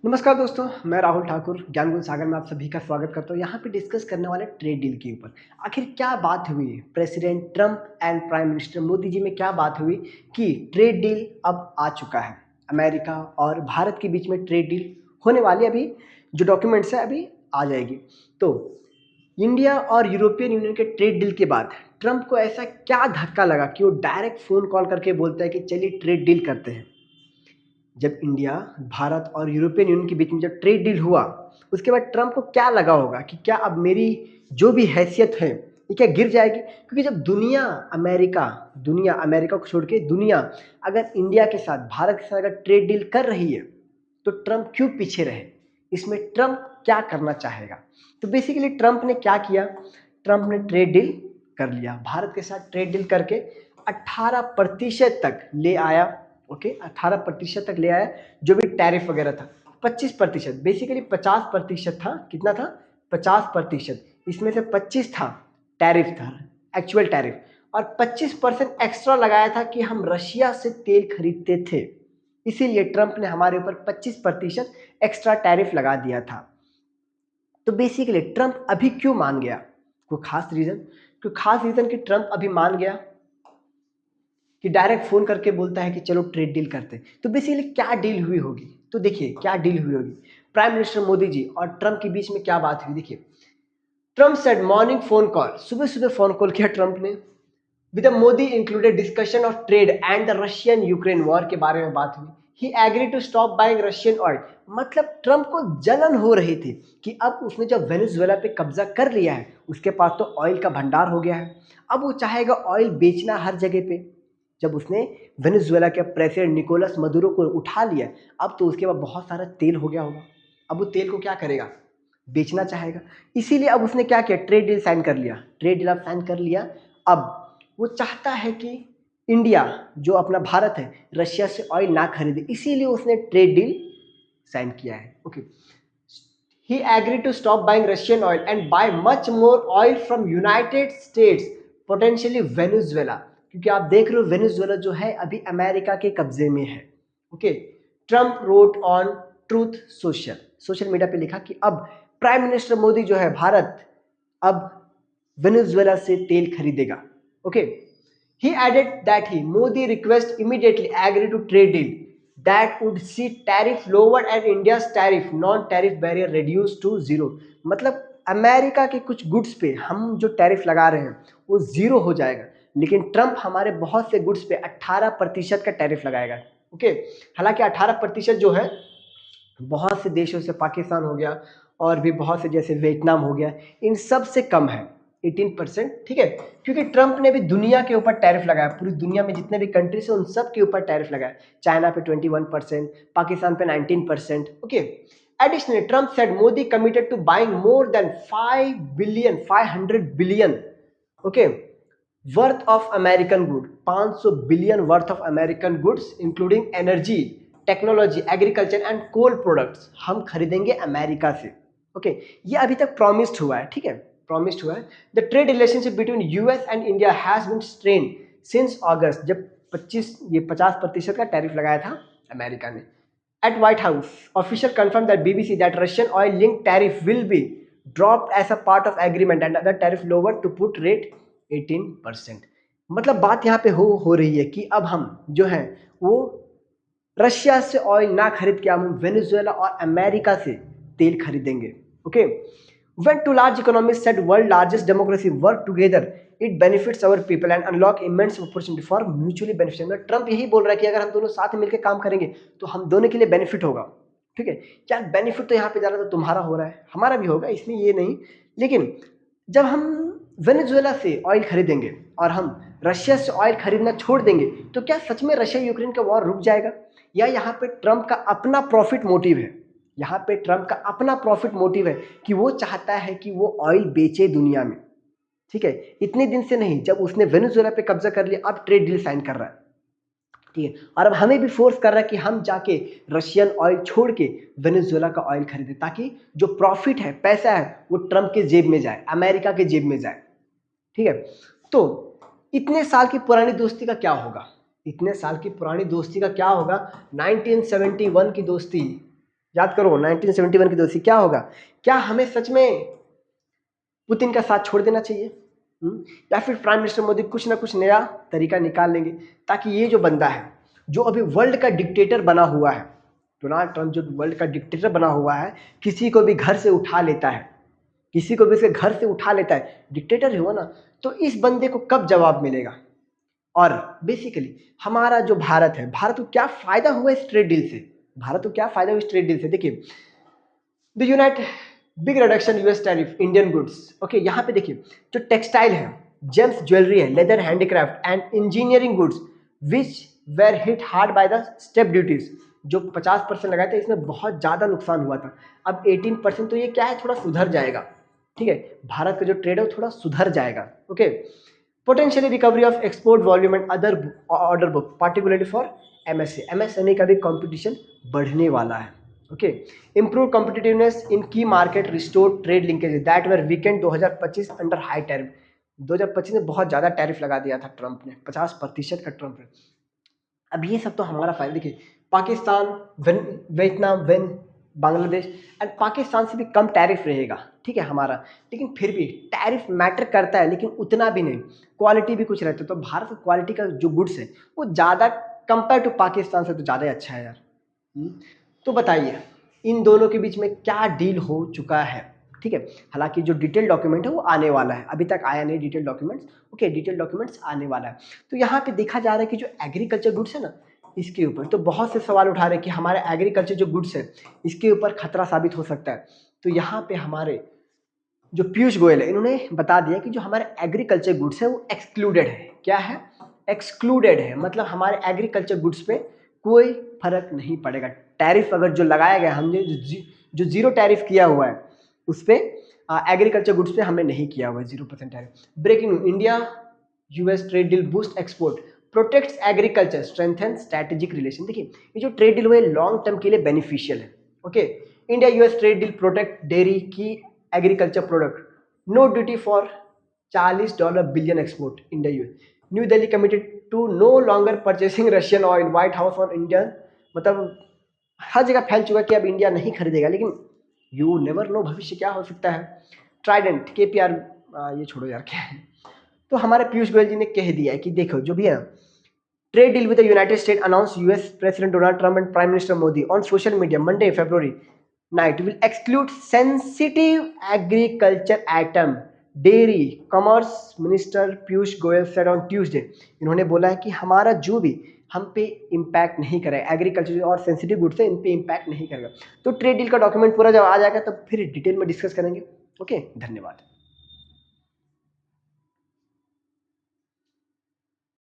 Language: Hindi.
नमस्कार दोस्तों, मैं राहुल ठाकुर ज्ञान गुण सागर में आप सभी का स्वागत करता हूँ। यहाँ पे डिस्कस करने वाले ट्रेड डील के ऊपर आखिर क्या बात हुई है। President Trump and prime minister Modi ji में क्या बात हुई कि ट्रेड डील अब आ चुका है। अमेरिका और भारत के बीच में ट्रेड डील होने वाली अभी जो डॉक्यूमेंट्स है अभी आ जाएगी। तो इंडिया और यूरोपियन यूनियन के ट्रेड डील के बाद ट्रंप को ऐसा क्या धक्का लगा कि वो डायरेक्ट फ़ोन कॉल करके बोलता है कि चलिए ट्रेड डील करते हैं। जब इंडिया, भारत और यूरोपियन यूनियन के बीच में जब ट्रेड डील हुआ, उसके बाद ट्रंप को क्या लगा होगा कि क्या अब मेरी जो भी हैसियत है, ये क्या गिर जाएगी? क्योंकि जब दुनिया अमेरिका को छोड़ के दुनिया अगर इंडिया के साथ, भारत के साथ अगर ट्रेड डील कर रही है, तो ट्रंप क्यों पीछे रहे? इसमें ट्रंप क्या करना चाहेगा? तो बेसिकली ट्रंप ने क्या किया? ट्रंप ने ट्रेड डील कर लिया। भारत के साथ ट्रेड डील करके 18% तक ले आया। ओके, 18% तक ले आया। जो भी टैरिफ वगैरह था 25%, बेसिकली 50% था। कितना था? 50%। इसमें से 25 था टैरिफ था, एक्चुअल टैरिफ, और 25% एक्स्ट्रा लगाया था कि हम रशिया से तेल खरीदते थे, इसीलिए ट्रंप ने हमारे ऊपर 25% एक्स्ट्रा टैरिफ लगा दिया था। तो बेसिकली ट्रंप अभी क्यों मान गया? कोई खास रीजन? कोई खास रीजन कि ट्रंप अभी मान गया कि डायरेक्ट फोन करके बोलता है कि चलो ट्रेड डील करते हैं। तो बेसिकली क्या डील हुई होगी? तो देखिए क्या डील हुई होगी। प्राइम मिनिस्टर मोदी जी और ट्रंप के बीच में क्या बात हुई, देखिए। Trump said morning phone call, सुबह सुबह फोन कॉल किया ट्रंप ने। With Modi included discussion of trade and the Russian Ukraine war के बारे में बात हुई। He agree to stop buying Russian oil. मतलब ट्रंप को जलन हो रही थी कि अब उसने जब वेनेजुएला पे कब्जा कर लिया है, उसके पास तो ऑयल का भंडार हो गया है, अब वो चाहेगा ऑयल बेचना हर जगह पे। जब उसने वेनेजुएला के प्रेसिडेंट निकोलस मदुरो को उठा लिया, अब तो उसके बाद बहुत सारा तेल हो गया होगा। अब वो तेल को क्या करेगा? बेचना चाहेगा। इसीलिए अब उसने क्या किया? ट्रेड डील साइन कर लिया। ट्रेड डील अब साइन कर लिया। अब वो चाहता है कि इंडिया, जो अपना भारत है, रशिया से ऑयल ना खरीदे, इसीलिए उसने ट्रेड डील साइन किया है। Okay, he agree to stop buying Russian oil and buy much more oil from United States, potentially Venezuela. क्योंकि आप देख रहे हो वेनेजुएला जो है अभी अमेरिका के कब्जे में है। Okay, Trump road on truth social, social media पे लिखा कि अब प्राइम मिनिस्टर मोदी जो है भारत अब वेनेजुएला से तेल खरीदेगा। Okay, he added that he Modi request immediately agree to trade deal that would see tariff lowered and India's tariff non-tariff barrier reduced to zero। मतलब अमेरिका के कुछ गुड्स पे हम जो टैरिफ लगा रहे हैं वो जीरो हो जाएगा, लेकिन ट्रंप हमारे बहुत से गुड्स पे 18% का टैरिफ लगाएगा। ओके, हालांकि 18% जो है बहुत से देशों से, पाकिस्तान हो गया और भी बहुत से जैसे वियतनाम हो गया, इन सब से कम है 18%। ठीक है, क्योंकि ट्रंप ने भी दुनिया के ऊपर टैरिफ लगाया, पूरी दुनिया में जितने भी कंट्रीज है उन सब के ऊपर टैरिफ लगाया। चाइना पे 21%, पाकिस्तान पे 19%। Okay, additionally Trump said Modi committed to buying more than 500 billion, okay, worth of American good, 500 billion worth of American goods including energy, technology, agriculture and coal products हम खरीदेंगे अमेरिका से। ओके, ये अभी तक प्रॉमिस्ड हुआ है। ठीक है, प्रॉमिस्ड हुआ है। The trade relationship between US and India has been strain since August, जब 50% का टैरिफ लगाया था अमेरिका ने। At White House, official confirmed that BBC that Russian oil linked tariff will be dropped as a part of agreement and other tariff lowered to put rate 18%। मतलब बात यहाँ पे हो रही है कि अब हम जो है वो रशिया से ऑयल ना खरीद के हम वेनेजुएला और अमेरिका से तेल खरीदेंगे। Okay, when two large economies said world largest democracy work together it benefits our people and unlock immense opportunity for mutually beneficial। Trump यही बोल रहा है कि अगर हम दोनों साथ में मिलकर काम करेंगे तो हम दोनों के लिए बेनिफिट होगा। ठीक है, क्या बेनिफिट तो यहाँ पे ज़्यादा तो तुम्हारा हो रहा है, हमारा भी होगा, इसमें ये नहीं। लेकिन जब हम वेनेजुएला से ऑयल खरीदेंगे और हम रशिया से ऑयल खरीदना छोड़ देंगे तो क्या सच में रशिया यूक्रेन का वॉर रुक जाएगा, या यहाँ पे ट्रंप का अपना प्रॉफिट मोटिव है? यहाँ पे ट्रंप का अपना प्रॉफिट मोटिव है कि वो चाहता है कि वो ऑयल बेचे दुनिया में। ठीक है, इतने दिन से नहीं, जब उसने वेनेजुएला पे कब्जा कर लिया अब ट्रेड डील साइन कर रहा है। ठीक है, और अब हमें भी फोर्स कर रहा है कि हम जाके रशियन ऑयल छोड़ के वेनेजुएला का ऑयल खरीदें, ताकि जो प्रॉफिट है, पैसा है, वो ट्रंप के जेब में जाए, अमेरिका के जेब में जाए। ठीक है, तो इतने साल की पुरानी दोस्ती का क्या होगा? इतने साल की पुरानी दोस्ती का क्या होगा? 1971 की दोस्ती याद करो 1971 की दोषी क्या होगा? क्या हमें सच में पुतिन का साथ छोड़ देना चाहिए? या फिर प्राइम मिनिस्टर मोदी कुछ ना कुछ नया तरीका निकाल लेंगे ताकि ये जो बंदा है, जो अभी वर्ल्ड का डिक्टेटर बना हुआ है, डोनाल्ड ट्रंप जो वर्ल्ड का डिक्टेटर बना हुआ है, किसी को भी घर से उठा लेता है, किसी को भी उसके घर से उठा लेता है, डिक्टेटर ही हुआ ना, तो इस बंदे को कब जवाब मिलेगा? और बेसिकली हमारा जो भारत है, भारत को क्या फायदा हुआ इस ट्रेड डील से? भारत को क्या फायदा हुआ इस ट्रेड डील से? देखिए, the unite big reduction US tariff Indian goods. Okay, यहाँ पे देखिए जो टेक्सटाइल है, जेम्स ज्वेलरी है, leather handicraft and engineering goods which where hit hard by the step duties, जो 50% लगाए थे इसमें बहुत ज़्यादा नुकसान हुआ था। अब 18%, तो ये क्या है, थोड़ा सुधर जाएगा। ठीक है, भारत का जो ट्रेड है वो थोड़ा सुधर जाएगा। Okay, potentially recovery of export volume and other order book particularly for MSME का भी कंपटीशन बढ़ने वाला है। ओके, इम्प्रूव कॉम्पिटिटिवनेस इन की market, restore trade linkage that were weekend 2025 under high tariff. 2025 में बहुत ज़्यादा टैरिफ लगा दिया था ट्रंप ने, 50% का ट्रंप ने। अब ये सब तो हमारा फायदा। देखिए, पाकिस्तान, वियतनाम, बांग्लादेश एंड पाकिस्तान से भी कम टैरिफ रहेगा, ठीक है हमारा, लेकिन फिर भी टैरिफ मैटर करता है, लेकिन उतना भी नहीं, क्वालिटी भी कुछ रहता है। तो भारत की क्वालिटी का जो गुड्स है वो ज़्यादा कंपेयर टू पाकिस्तान से तो ज़्यादा ही अच्छा है यार। तो बताइए इन दोनों के बीच में क्या डील हो चुका है? ठीक है, हालांकि जो डिटेल डॉक्यूमेंट है वो आने वाला है, अभी तक आया नहीं detail documents. Okay, detail documents आने वाला है। तो यहाँ पे देखा जा रहा है कि जो एग्रीकल्चर गुड्स है ना, इसके ऊपर तो बहुत से सवाल उठा रहे हैं कि हमारे एग्रीकल्चर जो गुड्स है इसके ऊपर खतरा साबित हो सकता है। तो यहाँ पे हमारे जो पीयूष गोयल है, इन्होंने बता दिया कि जो हमारे एग्रीकल्चर गुड्स है वो एक्सक्लूडेड है। क्या है? एक्सक्लूडेड है, मतलब हमारे एग्रीकल्चर गुड्स पे कोई फर्क नहीं पड़ेगा। टैरिफ अगर जो लगाया गया, हमने जो जीरो टैरिफ किया हुआ है उस पर एग्रीकल्चर गुड्स पे हमने नहीं किया हुआ है 0% tariff. Breaking, India US trade deal boost export, protects agriculture, strengthen strategic relation. देखिए, ये जो ट्रेड डील हुआ है लॉन्ग टर्म के लिए बेनिफिशियल है। Okay, India US trade deal protect dairy की agriculture product, no duty for $40 billion export India US. New Delhi committed to no longer purchasing Russian oil, White House on Indian, मतलब हर जगह फैल चुका कि अब इंडिया नहीं खरीदेगा, लेकिन यू नेवर नो भविष्य क्या हो सकता है। ट्राइडेंट, केपीआर, ये छोड़ो यार क्या है। तो हमारे पीयूष गोयल जी ने कह दिया है कि देखो जो भी है, trade deal with the United state announce US president Donald Trump and prime minister Modi on social media Monday February night will exclude sensitive agriculture item, dairy commerce minister Piyush Goyal said on Tuesday. इन्होंने बोला है कि हमारा जो भी हम पे इम्पैक्ट नहीं करेगा, एग्रीकल्चर और सेंसिटिव गुड्स है इन पे इम्पैक्ट नहीं करेगा। तो ट्रेड डील का डॉक्यूमेंट पूरा जब आ जाएगा तब फिर डिटेल में डिस्कस करेंगे। ओके, धन्यवाद।